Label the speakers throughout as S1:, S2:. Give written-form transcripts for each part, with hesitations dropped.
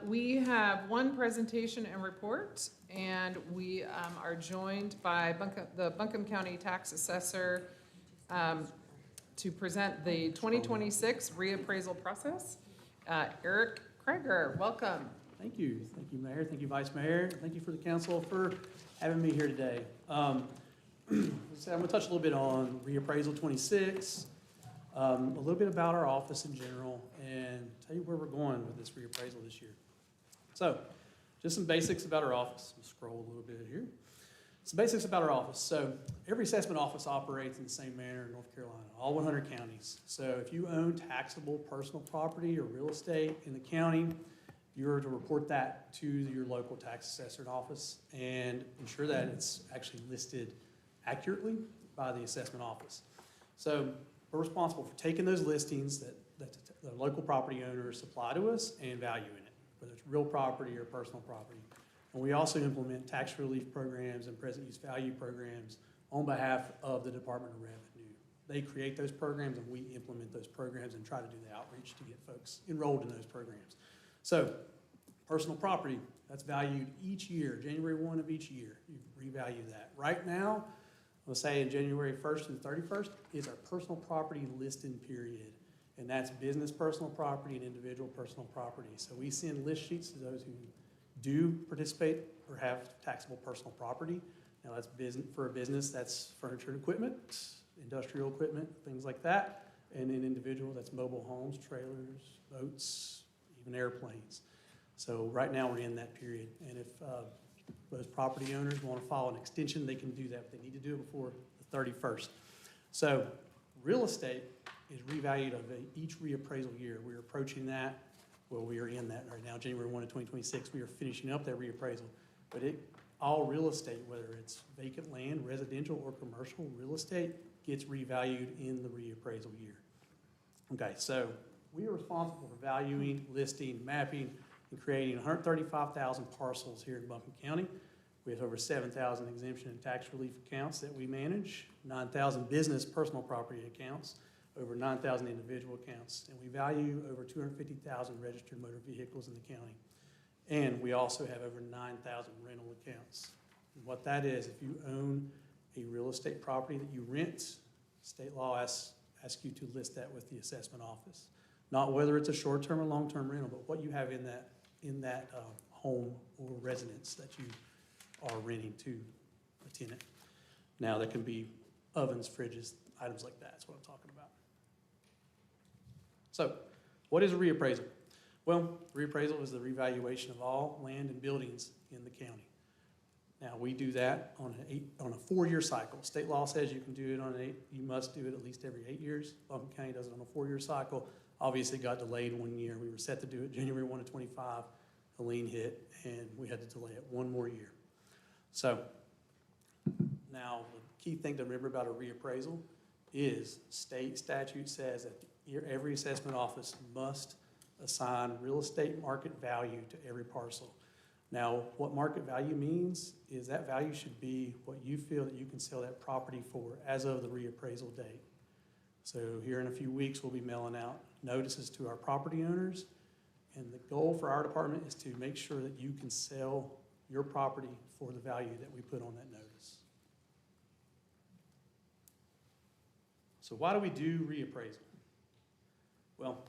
S1: We have one presentation and report, and we are joined by the Buncombe County Tax Assessor to present the 2026 reappraisal process. Eric Cregger, welcome.
S2: Thank you, Mayor. Thank you, Vice Mayor. Thank you for the council for having me here today. I'm going to touch a little bit on reappraisal 26, a little bit about our office in general, and tell you where we're going with this reappraisal this year. So, just some basics about our office. I'll scroll a little bit here. Some basics about our office. So, every assessment office operates in the same manner in North Carolina, all 100 counties. So, if you own taxable personal property or real estate in the county, you're to report that to your local tax assessor office and ensure that it's actually listed accurately by the assessment office. So we're responsible for taking those listings that the local property owners supply to us and valuing it, whether it's real property or personal property. And we also implement tax relief programs and present use value programs on behalf of the Department of Revenue. They create those programs and we implement those programs and try to do the outreach to get folks enrolled in those programs. So, personal property, that's valued each year, January 1 of each year. You revalue that. Right now, let's say in January 1st to the 31st is our personal property listing period. And that's business personal property and individual personal property. So we send list sheets to those who do participate or have taxable personal property. Now that's business for a business, that's furniture and equipment, industrial equipment, things like that. And an individual, that's mobile homes, trailers, boats, even airplanes. So right now we're in that period. And if those property owners want to file an extension, they can do that, but they need to do it before the 31st. So real estate is revalued of each reappraisal year. We're approaching that. Well, we are in that right now. January 1 of 2026, we are finishing up that reappraisal. But all real estate, whether it's vacant land, residential or commercial real estate, gets revalued in the reappraisal year. Okay, so we are responsible for valuing, listing, mapping, and creating 135,000 parcels here in Buncombe County. We have over 7,000 exemption and tax relief accounts that we manage, 9,000 business personal property accounts, over 9,000 individual accounts, and we value over 250,000 registered motor vehicles in the county. And we also have over 9,000 rental accounts. And what that is, if you own a real estate property that you rent, state law asks you to list that with the assessment office. Not whether it's a short-term or long-term rental, but what you have in that home or residence that you are renting to a tenant. Now, that can be ovens, fridges, items like that. That's what I'm talking about. So, what is a reappraisal? Well, reappraisal is the revaluation of all land and buildings in the county. Now, we do that on a 4-year cycle. State law says you can do it on you must do it at least every 8 years. Buncombe County does it on a 4-year cycle. Obviously got delayed 1 year. We were set to do it January 1 of 25. A lien hit, and we had to delay it 1 more year. So now the key thing to remember about a reappraisal is state statute says that every assessment office must assign real estate market value to every parcel. Now, what market value means is that value should be what you feel that you can sell that property for as of the reappraisal date. So here in a few weeks, we'll be mailing out notices to our property owners. And the goal for our department is to make sure that you can sell your property for the value that we put on that notice. So why do we do reappraisal? Well,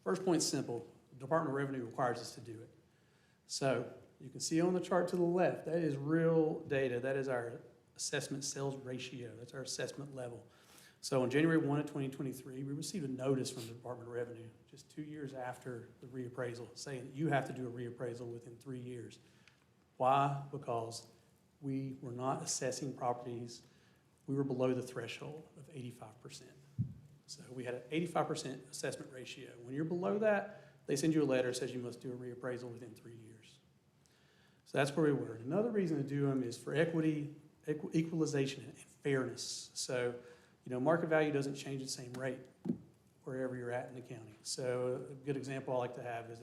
S2: first point's simple. The Department of Revenue requires us to do it. So you can see on the chart to the left, that is real data. That is our assessment sales ratio. That's our assessment level. So on January 1 of 2023, we received a notice from the Department of Revenue just 2 years after the reappraisal saying that you have to do a reappraisal within 3 years. Why? Because we were not assessing properties. We were below the threshold of 85%. So we had an 85% assessment ratio. When you're below that, they send you a letter that says you must do a reappraisal within 3 years. So that's where we were. Another reason to do them is for equity, equalization, and fairness. So, market value doesn't change at the same rate wherever you're at in the county. So a good example I like to have is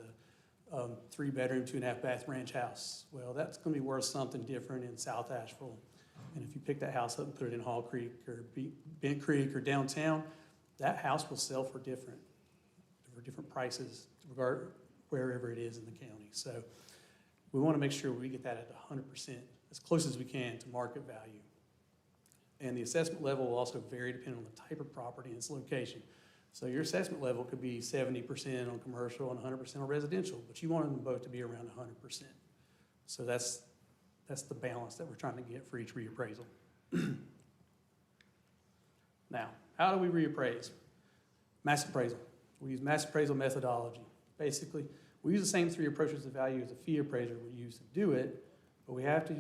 S2: a 3-bedroom, 2.5-bath ranch house. Well, that's going to be worth something different in South Asheville. And if you pick that house up and put it in Hall Creek or Bent Creek or downtown, that house will sell for different prices wherever it is in the county. So we want to make sure we get that at 100%, as close as we can to market value. And the assessment level will also vary depending on the type of property and its location. So your assessment level could be 70% on commercial and 100% on residential, but you want them both to be around 100%. So that's the balance that we're trying to get for each reappraisal. Now, how do we reappraise? Mass appraisal. We use mass appraisal methodology. Basically, we use the same 3 approaches to value as a fee appraiser would use to do it, but we have to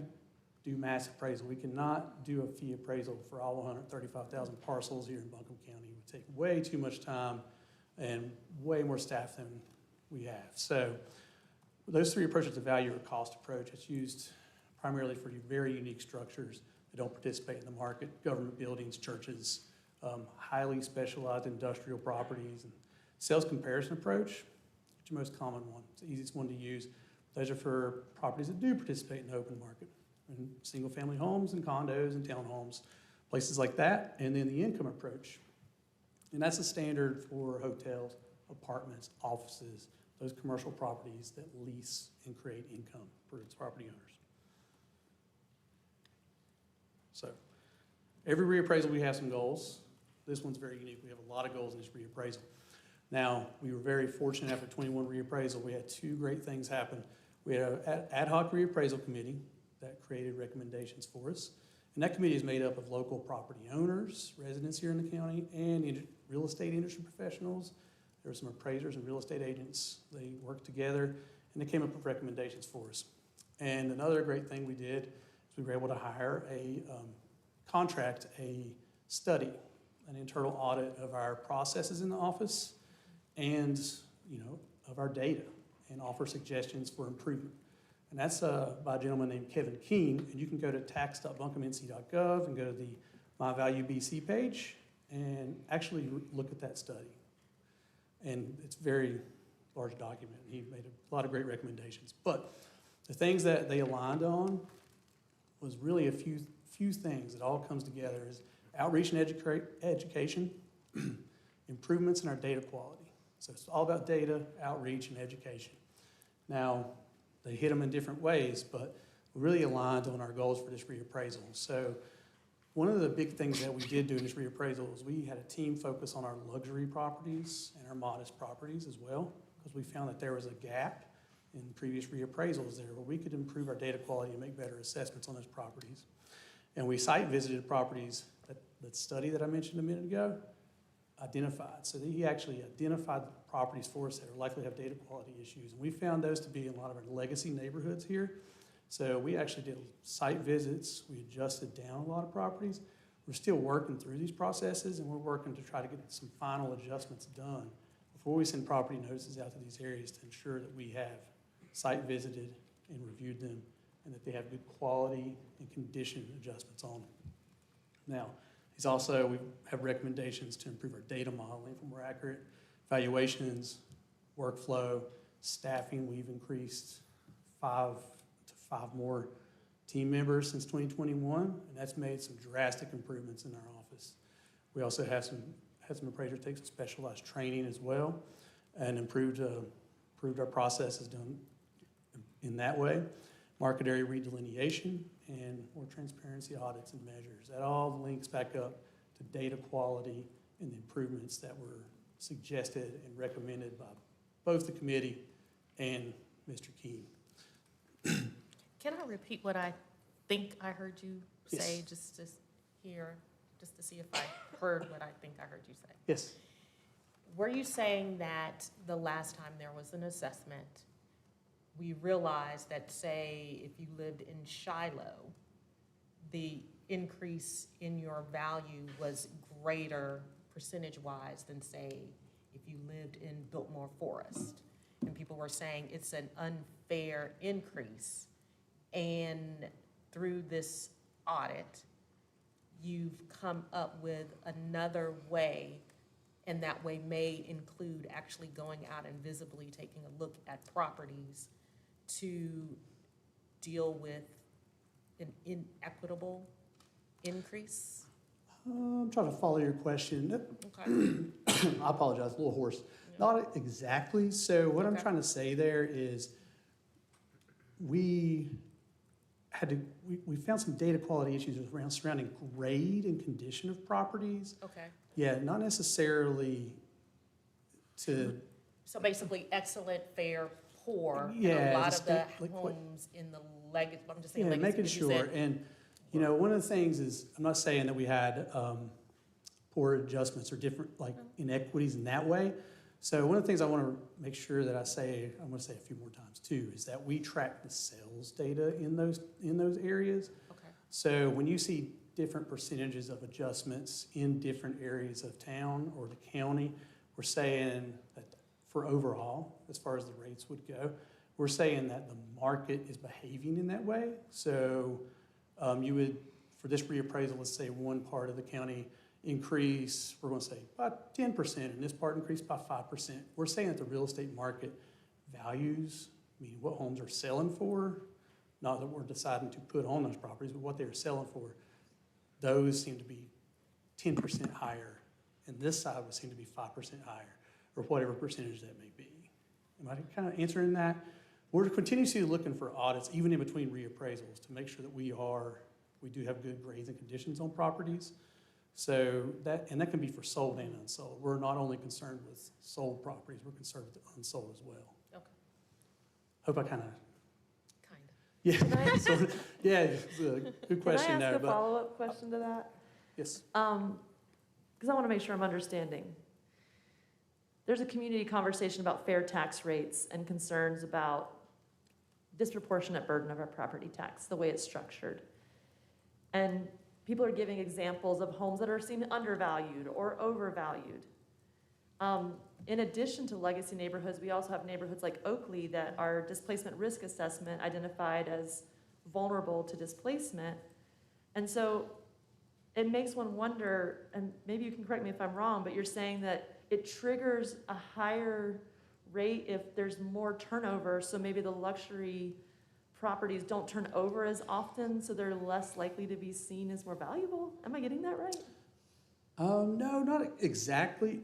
S2: do mass appraisal. We cannot do a fee appraisal for all 135,000 parcels here in Buncombe County. It would take way too much time and way more staff than we have. So those 3 approaches to value are a cost approach. It's used primarily for very unique structures that don't participate in the market, government buildings, churches, highly specialized industrial properties. And sales comparison approach, it's your most common one. It's the easiest one to use. Those are for properties that do participate in the open market, and single-family homes and condos and townhomes, places like that. And then the income approach. And that's a standard for hotels, apartments, offices, those commercial properties that lease and create income for its property owners. So every reappraisal, we have some goals. This one's very unique. We have a lot of goals in this reappraisal. Now, we were very fortunate after 21 reappraisal, we had 2 great things happen. We had an ad hoc reappraisal committee that created recommendations for us. And that committee is made up of local property owners, residents here in the county, and real estate industry professionals. There were some appraisers and real estate agents. They worked together, and they came up with recommendations for us. And another great thing we did is we were able to hire a study, an internal audit of our processes in the office and, of our data, and offer suggestions for improvement. And that's by a gentleman named Kevin King. And you can go to tax.buncombenc.gov and go to the My Value BC page and actually look at that study. And it's a very large document. He made a lot of great recommendations. But the things that they aligned on was really a few things. It all comes together is outreach and education, improvements in our data quality. So it's all about data, outreach, and education. Now, they hit them in different ways, but we really aligned on our goals for this reappraisal. So one of the big things that we did do in this reappraisal is we had a team focus on our luxury properties and our modest properties as well, because we found that there was a gap in previous reappraisals there where we could improve our data quality and make better assessments on those properties. And we site visited properties that study that I mentioned a minute ago identified. So he actually identified the properties for us that are likely to have data quality issues. And we found those to be in a lot of our legacy neighborhoods here. So we actually did site visits. We adjusted down a lot of properties. We're still working through these processes, and we're working to try to get some final adjustments done before we send property notices out to these areas to ensure that we have site visited and reviewed them and that they have good quality and condition adjustments on them. Now, we have recommendations to improve our data modeling for more accurate valuations, workflow, staffing. We've increased 5 more team members since 2021, and that's made some drastic improvements in our office. We also had some appraisers take some specialized training as well and improved our processes done in that way. Market area redelineation and more transparency audits and measures. That all links back up to data quality and the improvements that were suggested and recommended by both the committee and Mr. King.
S3: Can I repeat what I think I heard you say,
S2: Yes.
S3: just to see if I heard what I think I heard you say?
S2: Yes.
S3: Were you saying that the last time there was an assessment, we realized that, say, if you lived in Shiloh, the increase in your value was greater percentage-wise than, say, if you lived in Biltmore Forest? And people were saying it's an unfair increase. And through this audit, you've come up with another way, and that way may include actually going out and visibly taking a look at properties to deal with an inequitable increase?
S2: I'm trying to follow your question.
S3: Okay.
S2: I apologize, a little hoarse. Not exactly. So what I'm
S3: Okay.
S2: trying to say there is we found some data quality issues around surrounding grade and condition of properties.
S3: Okay.
S2: Yeah, not necessarily to,
S3: So basically, excellent, fair, poor, and
S2: Yeah,
S3: a lot
S2: just
S3: of the
S2: like what-
S3: homes in the legacy, I'm just saying
S2: yeah,
S3: legacy.
S2: making
S3: because you
S2: sure.
S3: said-
S2: And, you know, one of the things is, I'm not saying that we had poor adjustments or different, like inequities in that way. So one of the things I want to make sure that I'm going to say a few more times too, is that we track the sales data in those areas.
S3: Okay.
S2: So when you see different percentages of adjustments in different areas of town or the county, we're saying that for overall, as far as the rates would go, we're saying that the market is behaving in that way. So you would, for this reappraisal, let's say one part of the county increase, we're going to say about 10%, and this part increased by 5%. We're saying that the real estate market values, meaning what homes are selling for, not that we're deciding to put on those properties, but what they're selling for, those seem to be 10% higher, and this side would seem to be 5% higher, or whatever percentage that may be. Am I kind of answering that? We're continuously looking for audits, even in between reappraisals, to make sure that we do have good grades and conditions on properties. So that can be for sold and unsold. We're not only concerned with sold properties, we're concerned with the unsold as well.
S3: Okay.
S2: Hope I kind of,
S3: Kind of.
S2: yeah,
S4: Can I-
S2: sort of, yeah, it's a good question
S4: Can I
S2: there,
S4: ask a
S2: but,
S4: follow-up question to that?
S2: yes.
S4: Because I want to make sure I'm understanding. There's a community conversation about fair tax rates and concerns about disproportionate burden of our property tax, the way it's structured. And people are giving examples of homes that are seen undervalued or overvalued. In addition to legacy neighborhoods, we also have neighborhoods like Oakley that our displacement risk assessment identified as vulnerable to displacement. And so it makes one wonder, and maybe you can correct me if I'm wrong, but you're saying that it triggers a higher rate if there's more turnover, so maybe the luxury properties don't turn over as often, so they're less likely to be seen as more valuable? Am I getting that right?
S2: No, not exactly.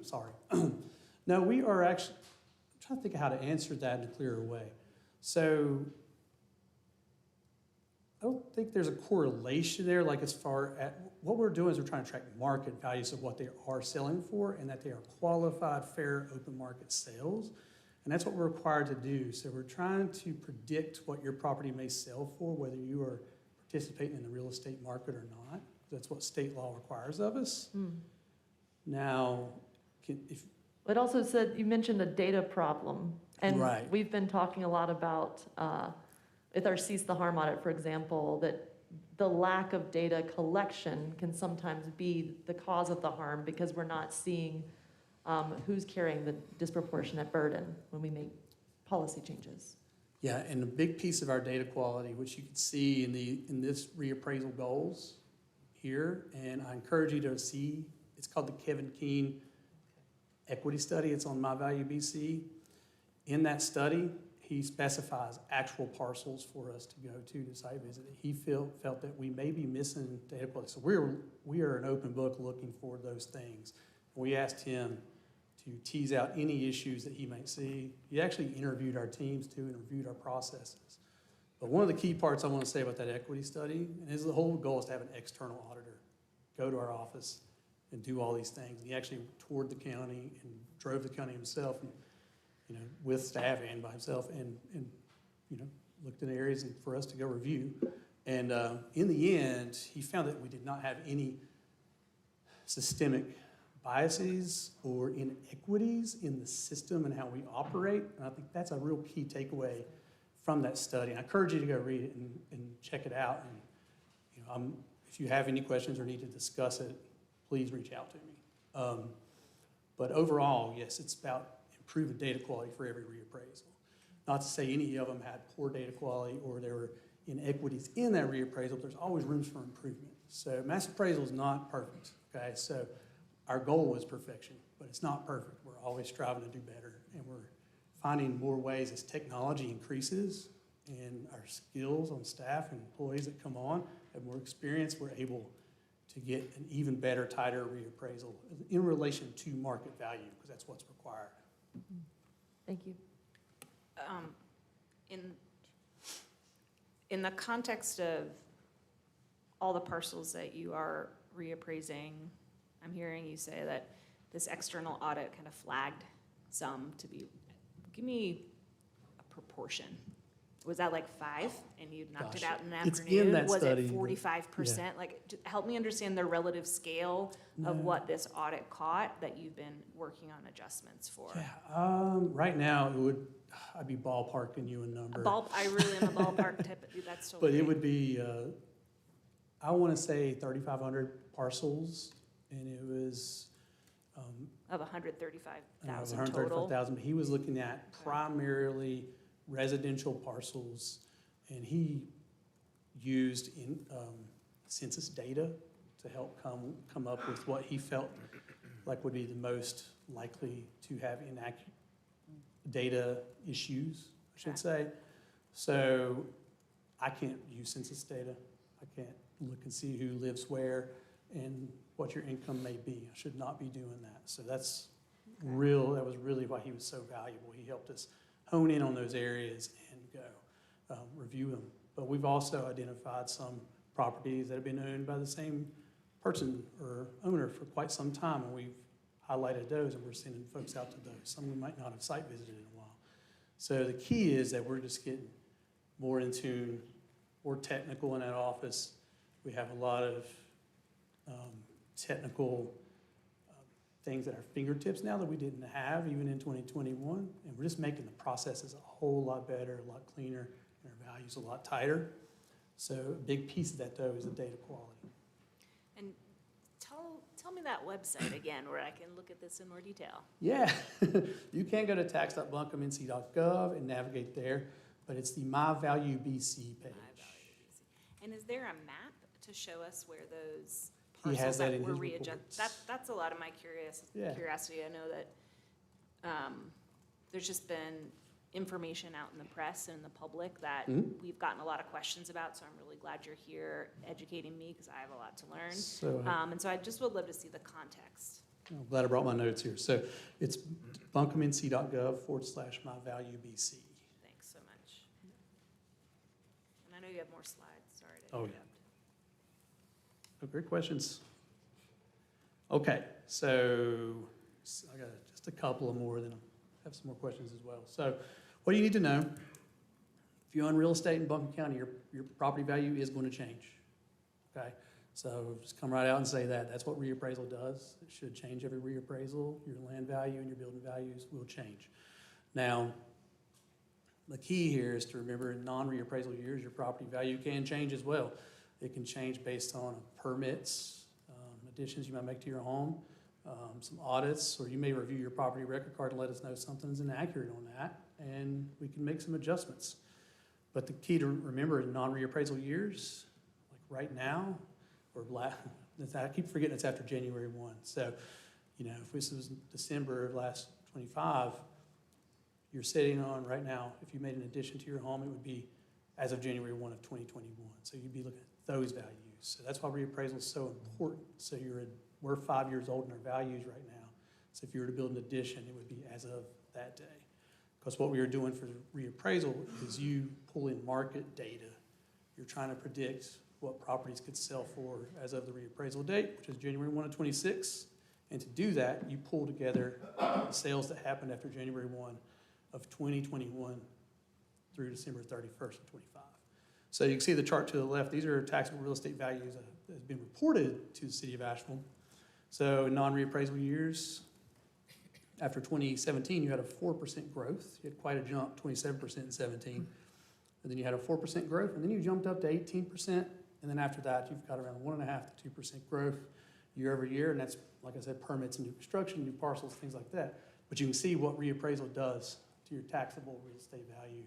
S2: Sorry. No, we are actually, I'm trying to think of how to answer that in a clearer way. So I don't think there's a correlation there, like as far as, what we're doing is we're trying to track market values of what they are selling for and that they are qualified, fair, open market sales. And that's what we're required to do. So we're trying to predict what your property may sell for, whether you are participating in the real estate market or not. That's what state law requires of us. Now,
S4: It also said, you mentioned a data problem. And
S2: Right.
S4: we've been talking a lot about, with our Cease the Harm audit, for example, that the lack of data collection can sometimes be the cause of the harm because we're not seeing who's carrying the disproportionate burden when we make policy changes.
S2: yeah, and a big piece of our data quality, which you can see in this reappraisal goals here, and I encourage you to see, it's called the Kevin Keene Equity Study. It's on My Value BC. In that study, he specifies actual parcels for us to go to site visit. He felt that we may be missing data quality. So we are an open book looking for those things. We asked him to tease out any issues that he might see. He actually interviewed our teams too and reviewed our processes. But one of the key parts I want to say about that equity study, and the whole goal is to have an external auditor go to our office and do all these things. And he actually toured the county and drove the county himself, and, you know, with staff and by himself, and you know, looked in areas for us to go review. And in the end, he found that we did not have any systemic biases or inequities in the system and how we operate. And I think that's a real key takeaway from that study. I encourage you to go read it and check it out. And you know, if you have any questions or need to discuss it, please reach out to me. But overall, yes, it's about improving data quality for every reappraisal. Not to say any of them had poor data quality or there were inequities in that reappraisal, but there's always rooms for improvement. So mass appraisal is not perfect, okay? So our goal is perfection, but it's not perfect. We're always striving to do better, and we're finding more ways as technology increases and our skills on staff and employees that come on have more experience, we're able to get an even better, tighter reappraisal in relation to market value, because that's what's required.
S4: Thank you.
S5: In the context of all the parcels that you are reappraising, I'm hearing you say that this external audit kind of flagged some to be, give me a proportion. Was that like 5 and you knocked it
S2: Gosh,
S5: out in an
S2: it's in
S5: afternoon?
S2: that
S5: Was
S2: study,
S5: it
S2: but-
S5: 45%? Like, help me understand the relative scale of
S2: No.
S5: what this audit caught that you've been working on adjustments for.
S2: Yeah, right now, I'd be ballparking you a number.
S5: I really am a ballpark type, that's so
S2: But it
S5: great.
S2: would be, I want to say 3,500 parcels, and it was,
S5: Of 135,000 total.
S2: 135,000. But he was looking at primarily residential parcels, and he used census data to help come up with what he felt like would be the most likely to have inaccurate data issues, I should
S5: Okay.
S2: say. So I can't use census data. I can't look and see who lives where and what your income may be. I should not be doing that. So that was really why he was so valuable. He helped us hone in on those areas and go review them. But we've also identified some properties that have been owned by the same person or owner for quite some time, and we've highlighted those, and we're sending folks out to those. Some we might not have site visited in a while. So the key is that we're just getting more in tune, more technical in that office. We have a lot of technical things at our fingertips now that we didn't have even in 2021, and we're just making the processes a whole lot better, a lot cleaner, and our values a lot tighter. So a big piece of that, though, is the data quality.
S5: And tell me that website again where I can look at this in more detail.
S2: Yeah, you can go to tax.buncombenc.gov and navigate there, but it's the My Value BC page.
S5: And is there a map to show us where those
S2: He has
S5: parcels
S2: that
S5: that
S2: in
S5: were
S2: his
S5: readjusted?
S2: reports.
S5: That's a lot of my
S2: Yeah.
S5: curiosity. I know that there's just been information out in the press and in the public that
S2: Mhm.
S5: we've gotten a lot of questions about, so I'm really glad you're here educating me because I have a lot to learn.
S2: So
S5: And so I just would love to see the context.
S2: I'm glad I brought my notes here. So it's buncombenc.gov/My Value BC.
S5: Thanks so much. And I know you have more slides, sorry to
S2: Oh, yeah.
S5: interrupt.
S2: Oh, great questions. Okay, so I got just a couple of more, then I'll have some more questions as well. So what do you need to know? If you own real estate in Buncombe County, your property value is going to change, okay? So just come right out and say that. That's what reappraisal does. It should change every reappraisal. Your land value and your building values will change. Now, the key here is to remember in non-reappraisal years, your property value can change as well. It can change based on permits, additions you might make to your home, some audits, or you may review your property record card and let us know something's inaccurate on that, and we can make some adjustments. But the key to remember in non-reappraisal years, like right now, I keep forgetting it's after January 1. So, if this was December of last 25, you're sitting on right now, if you made an addition to your home, it would be as of January 1 of 2021. So you'd be looking at those values. So that's why reappraisal is so important. So we're 5 years old in our values right now. So if you were to build an addition, it would be as of that day. Because what we are doing for the reappraisal is you pull in market data. You're trying to predict what properties could sell for as of the reappraisal date, which is January 1 of 26. And to do that, you pull together the sales that happened after January 1 of 2021 through December 31st of 25. So you can see the chart to the left. These are taxable real estate values that have been reported to the city of Asheville. So in non-reappraisal years, after 2017, you had a 4% growth. You had quite a jump, 27% in 17. And then you had a 4% growth, and then you jumped up to 18%. And then after that, you've got around 1.5 to 2% growth year over year. And that's, like I said, permits and new construction, new parcels, things like that. But you can see what reappraisal does to your taxable real estate value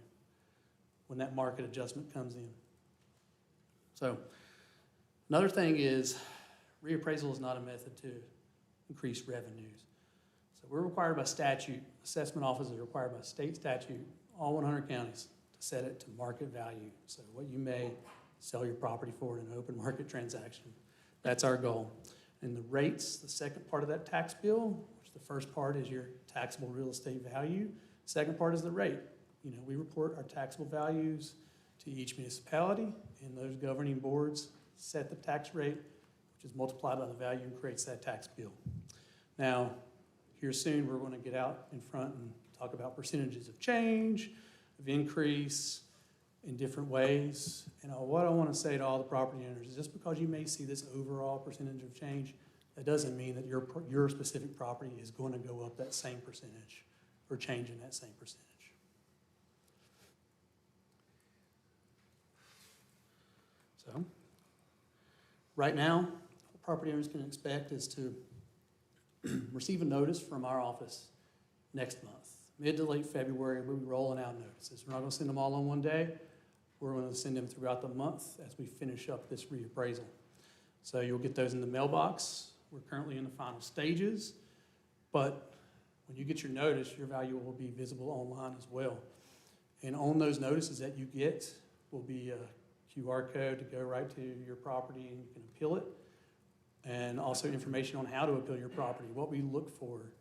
S2: when that market adjustment comes in. So another thing is reappraisal is not a method to increase revenues. So we're required by statute, assessment offices are required by state statute, all 100 counties, to set it to market value. So what you may sell your property for in an open market transaction. That's our goal. And the rates, the second part of that tax bill, which the first part is your taxable real estate value. Second part is the rate. You know, we report our taxable values to each municipality, and those governing boards set the tax rate, which is multiplied by the value and creates that tax bill. Now, here soon, we're going to get out in front and talk about percentages of change, of increase in different ways. And what I want to say to all the property owners is just because you may see this overall percentage of change, that doesn't mean that your specific property is going to go up that same percentage or change in that same percentage. So, right now, what property owners can expect is to receive a notice from our office next month. Mid to late February, we'll be rolling out notices. We're not going to send them all on one day. We're going to send them throughout the month as we finish up this reappraisal. So you'll get those in the mailbox. We're currently in the final stages, but when you get your notice, your value will be visible online as well. And on those notices that you get will be a QR code to go right to your property and you can appeal it. And also information on how to appeal your property, what we look for.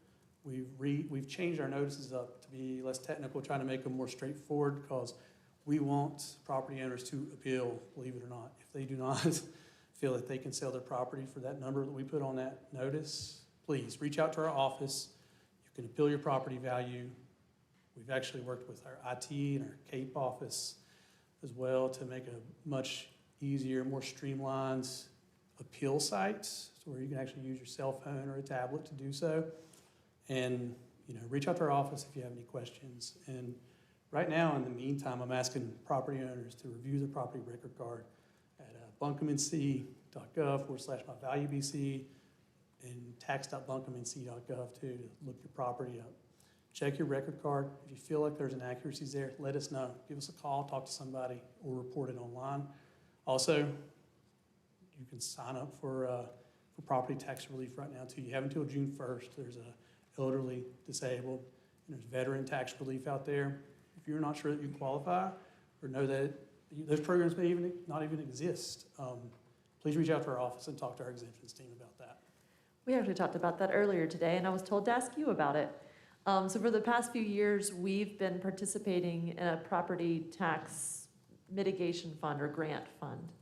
S2: We've changed our notices up to be less technical, trying to make them more straightforward because we want property owners to appeal, believe it or not. If they do not feel that they can sell their property for that number that we put on that notice, please reach out to our office. You can appeal your property value. We've actually worked with our IT and our CAPE office as well to make a much easier, more streamlined appeal site where you can actually use your cell phone or a tablet to do so. And, you know, reach out to our office if you have any questions. And right now, in the meantime, I'm asking property owners to review their property record card at buncombenc.gov/myvaluebc and tax.buncombenc.gov too to look your property up. Check your record card. If you feel like there's inaccuracies there, let us know. Give us a call, talk to somebody, or report it online. Also, you can sign up for property tax relief right now too. You have until June 1st. There's elderly, disabled, and there's veteran tax relief out there. If you're not sure that you qualify or know that those programs may not even exist, please reach out to our office and talk to our exemptions team about that.
S4: We actually talked about that earlier today, and I was told to ask you about it. So for the past few years, we've been participating in a property tax mitigation fund or grant fund.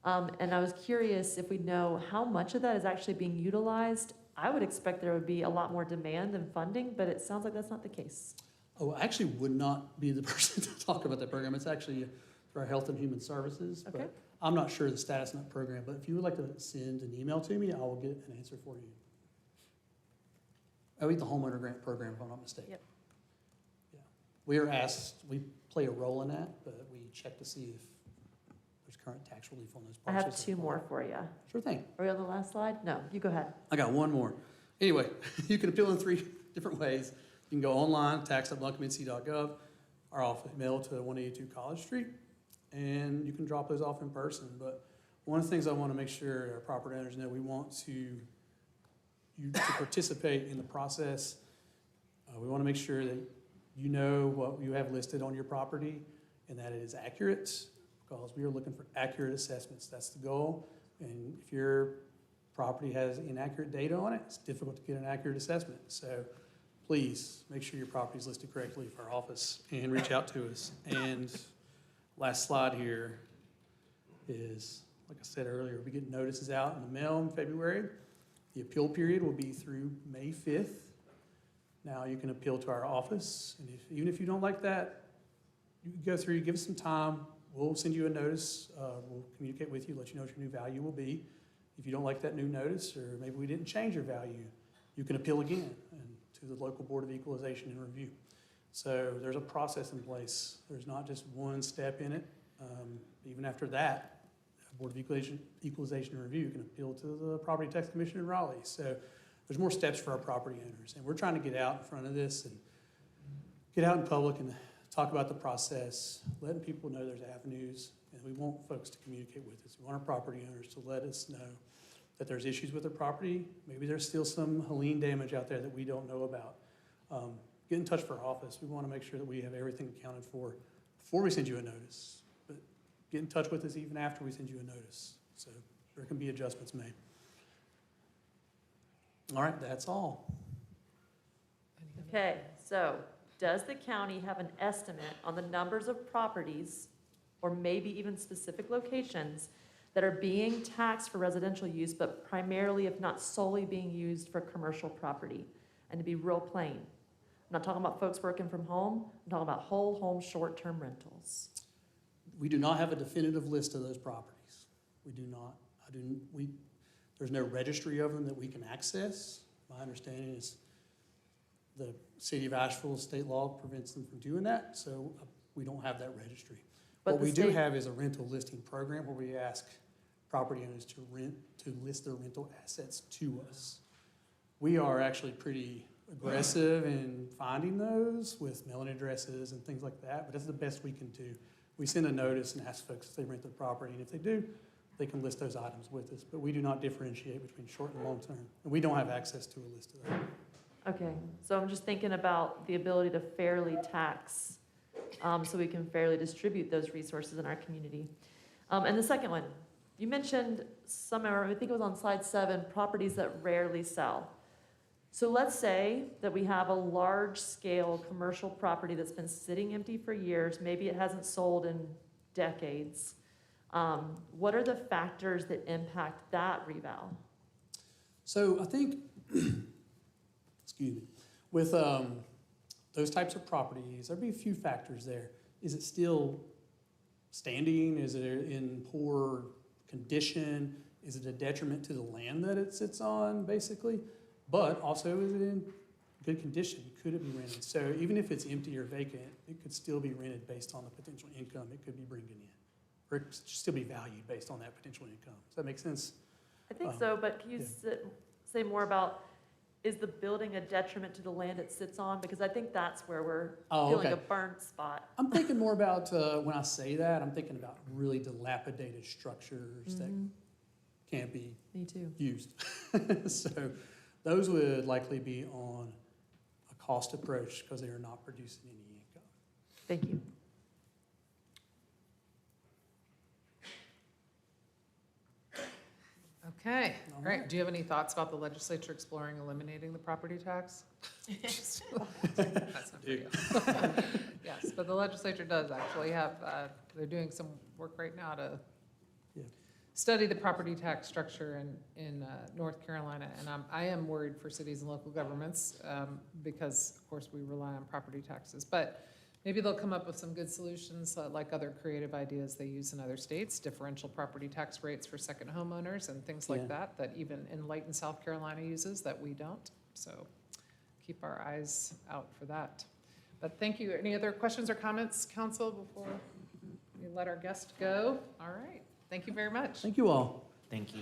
S4: And I was curious if we know how much of that is actually being utilized. I would expect there would be a lot more demand than funding, but it sounds like that's not the case.
S2: Oh, I actually would not be the person to talk about that program. It's actually for our Health and Human Services.
S4: Okay.
S2: But I'm not sure of the status of that program, but if you would like to send an email to me, I will get an answer for you. Oh, the homeowner grant program, if I'm not mistaken.
S4: Yep.
S2: Yeah. We are asked, we play a role in that, but we check to see if there's current tax relief on those
S4: I
S2: parcels.
S4: have two more for you.
S2: Sure thing.
S4: Are we on the last slide? No, you go ahead.
S2: I got one more. Anyway, you can appeal in 3 different ways. You can go online, tax.buncombenc.gov, our office mail to 182 College Street, and you can drop those off in person. But one of the things I want to make sure our property owners know, we want you to participate in the process. We want to make sure that you know what you have listed on your property and that it is accurate, because we are looking for accurate assessments. That's the goal. And if your property has inaccurate data on it, it's difficult to get an accurate assessment. So please make sure your property is listed correctly for our office and reach out to us. And last slide here is, like I said earlier, we get notices out in the mail in February. The appeal period will be through May 5th. Now you can appeal to our office, and even if you don't like that, you can go through, give us some time. We'll send you a notice. We'll communicate with you, let you know what your new value will be. If you don't like that new notice, or maybe we didn't change your value, you can appeal again and to the local Board of Equalization and Review. So there's a process in place. There's not just one step in it. Even after that, Board of Equalization and Review can appeal to the Property Tax Commission in Raleigh. So there's more steps for our property owners. And we're trying to get out in front of this and get out in public and talk about the process, letting people know there's avenues. And we want folks to communicate with us. We want our property owners to let us know that there's issues with their property. Maybe there's still some Helene damage out there that we don't know about. Get in touch with our office. We want to make sure that we have everything accounted for before we send you a notice. Get in touch with us even after we send you a notice. So There can be adjustments made. All right, that's all.
S4: Okay, so does the county have an estimate on the numbers of properties, or maybe even specific locations, that are being taxed for residential use, but primarily, if not solely, being used for commercial property? And to be real plain, I'm not talking about folks working from home, I'm talking about whole home short-term rentals.
S2: We do not have a definitive list of those properties. We do not. There's no registry of them that we can access. My understanding is the city of Asheville state law prevents them from doing that, so we don't have that registry.
S4: But
S2: What
S4: the
S2: we do
S4: state-
S2: have is a rental listing program where we ask property owners to list their rental assets to us. We are actually pretty aggressive in finding those with mailing addresses and things like that, but that's the best we can do. We send a notice and ask folks if they rent their property, and if they do, they can list those items with us, but we do not differentiate between short and long term, and we don't have access to a list of that.
S4: Okay, so I'm just thinking about the ability to fairly tax, so we can fairly distribute those resources in our community. And the second one, you mentioned somewhere, I think it was on slide 7, properties that rarely sell. So let's say that we have a large-scale commercial property that's been sitting empty for years, maybe it hasn't sold in decades. What are the factors that impact that reval?
S2: So I think, excuse me, with those types of properties, there'd be a few factors there. Is it still standing? Is it in poor condition? Is it a detriment to the land that it sits on, basically? But also, is it in good condition? Could it be rented? So even if it's empty or vacant, it could still be rented based on the potential income it could be bringing in. Or it could still be valued based on that potential income. Does that make sense?
S4: I think so, but can you
S2: yeah.
S4: say more about, is the building a detriment to the land it sits on? Because I think that's where we're feeling
S2: okay.
S4: a burnt spot.
S2: I'm thinking more about, when I say that, I'm thinking about really dilapidated structures that can't be
S4: Me too.
S2: used. So those would likely be on a cost approach because they are not producing any income.
S4: Thank you.
S1: Okay,
S2: All
S1: great.
S2: right.
S1: Do you have any thoughts about the legislature exploring eliminating the property tax? That's not for you. Yes, but the legislature does actually have, they're doing some work right now to
S2: Yeah.
S1: study the property tax structure in North Carolina. And I am worried for cities and local governments because, of course, we rely on property taxes. But maybe they'll come up with some good solutions, like other creative ideas they use in other states, differential property tax rates for second homeowners and things like
S2: Yeah.
S1: that even Enlightened South Carolina uses that we don't. So keep our eyes out for that. But thank you. Any other questions or comments, council, before we let our guest go? All right. Thank you very much.
S2: Thank you all.
S6: Thank you.